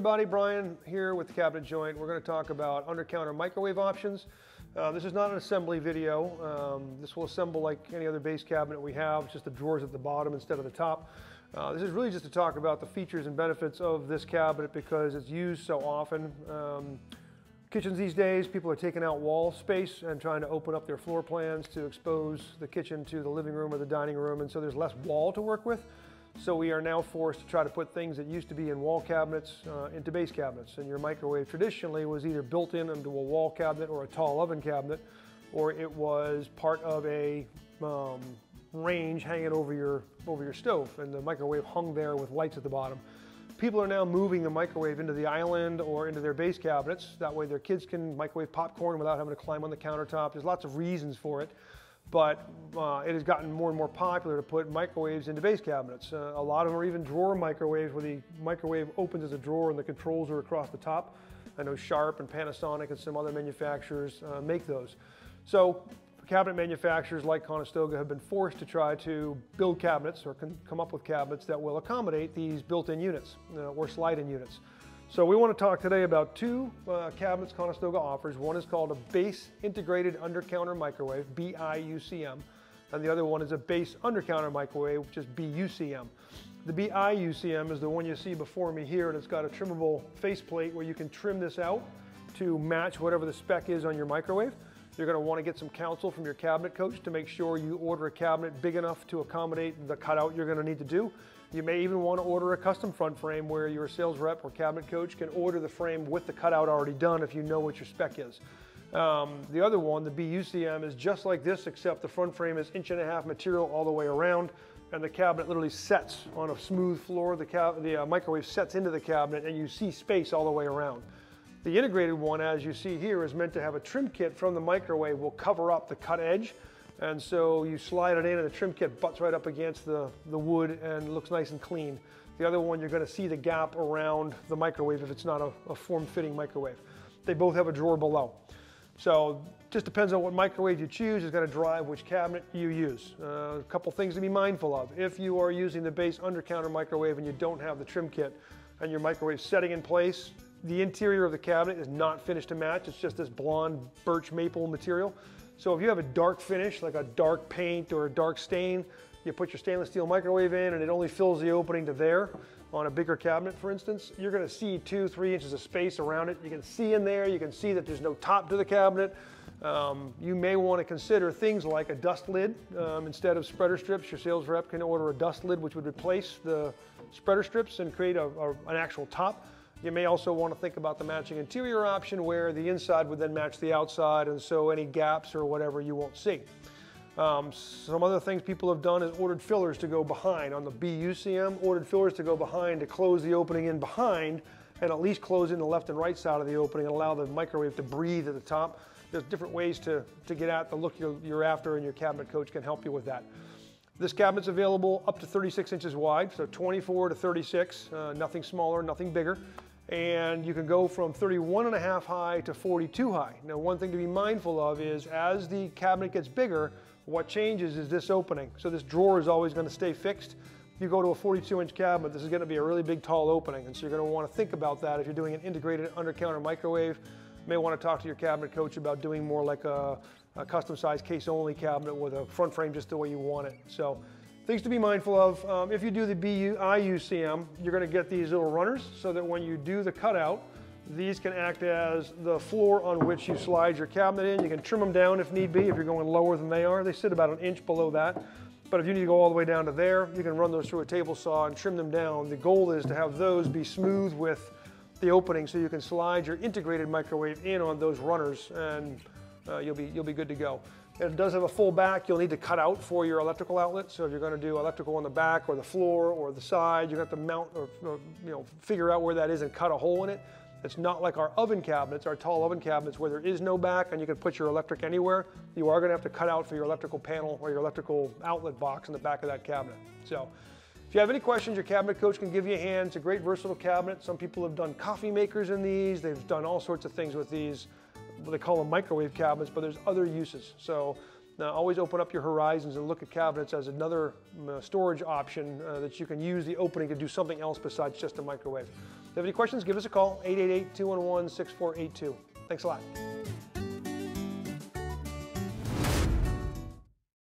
everybody, Brian here with the Cabinet Joint. We're going to talk about under-counter microwave options. This is not an assembly video. This will assemble like any other base cabinet we have, just the drawers at the bottom instead of the top. This is really just to talk about the features and benefits of this cabinet because it's used so often. Kitchens these days, people are taking out wall space and trying to open up their floor plans to expose the kitchen to the living room or the dining room, and so there's less wall to work with. So we are now forced to try to put things that used to be in wall cabinets into base cabinets. And your microwave traditionally was either built in into a wall cabinet or a tall oven cabinet, or it was part of a range hanging over your stove, and the microwave hung there with lights at the bottom. People are now moving the microwave into the island or into their base cabinets. That way their kids can microwave popcorn without having to climb on the countertop. There's lots of reasons for it. But it has gotten more and more popular to put microwaves into base cabinets. A lot of them are even drawer microwaves where the microwave opens as a drawer and the controls are across the top. I know Sharp and Panasonic and some other manufacturers make those. So cabinet manufacturers like Conestoga have been forced to try to build cabinets or come up with cabinets that will accommodate these built-in units or slide-in units. So we want to talk today about two cabinets Conestoga offers. One is called a base integrated under-counter microwave, BIUCM, and the other one is a base under-counter microwave, which is BUCM. The BIUCM is the one you see before me here, and it's got a trimmable faceplate where you can trim this out to match whatever the spec is on your microwave. You're going to want to get some counsel from your cabinet coach to make sure you order a cabinet big enough to accommodate the cutout you're going to need to do. You may even want to order a custom front frame where your sales rep or cabinet coach can order the frame with the cutout already done if you know what your spec is. The other one, the BUCM, is just like this, except the front frame is 1.5 inch material all the way around, and the cabinet literally sets on a smooth floor. The microwave sets into the cabinet and you see space all the way around. The integrated one, as you see here, is meant to have a trim kit from the microwave will cover up the cut edge. And so you slide it in and the trim kit butts right up against the wood and looks nice and clean. The other one, you're going to see the gap around the microwave if it's not a form-fitting microwave. They both have a drawer below. So just depends on what microwave you choose is going to drive which cabinet you use. A couple things to be mindful of. If you are using the base under-counter microwave and you don't have the trim kit and your microwave setting in place, the interior of the cabinet is not finished to match. It's just this blonde birch maple material. So if you have a dark finish, like a dark paint or a dark stain, you put your stainless steel microwave in and it only fills the opening to there on a bigger cabinet, for instance, you're going to see 2-3 inches of space around it. You can see in there, you can see that there's no top to the cabinet. You may want to consider things like a dust lid. Instead of spreader strips, your sales rep can order a dust lid which would replace the spreader strips and create an actual top. You may also want to think about the matching interior option where the inside would then match the outside, and so any gaps or whatever you won't see. Some other things people have done is ordered fillers to go behind. On the BUCM, ordered fillers to go behind to close the opening in behind and at least close in the left and right side of the opening and allow the microwave to breathe at the top. There's different ways to get at the look you're after, and your cabinet coach can help you with that. This cabinet's available up to 36 inches wide, so 24 to 36, nothing smaller, nothing bigger. And you can go from 31.5 high to 42 high. Now, one thing to be mindful of is as the cabinet gets bigger, what changes is this opening. So this drawer is always going to stay fixed. If you go to a 42-inch cabinet, this is going to be a really big, tall opening. And so you're going to want to think about that if you're doing an integrated under-counter microwave. You may want to talk to your cabinet coach about doing more like a custom-sized case-only cabinet with a front frame just the way you want it. So things to be mindful of. If you do the BIUCM, you're going to get these little runners so that when you do the cutout, these can act as the floor on which you slide your cabinet in. You can trim them down if need be, if you're going lower than they are. They sit about 1 inch below that. But if you need to go all the way down to there, you can run those through a table saw and trim them down. The goal is to have those be smooth with the opening so you can slide your integrated microwave in on those runners and you'll be good to go. It does have a full back. You'll need to cut out for your electrical outlet. So if you're going to do electrical on the back or the floor or the side, you have to mount or figure out where that is and cut a hole in it. It's not like our oven cabinets, our tall oven cabinets, where there is no back and you can put your electric anywhere. You are going to have to cut out for your electrical panel or your electrical outlet box in the back of that cabinet. So if you have any questions, your cabinet coach can give you a hand. It's a great versatile cabinet. Some people have done coffee makers in these. They've done all sorts of things with these. They call them microwave cabinets, but there's other uses. So Always open up your horizons and look at cabinets as another storage option that you can use the opening to do something else besides just a microwave. If you have any questions, give us a call, 888-211-6482. Thanks a lot.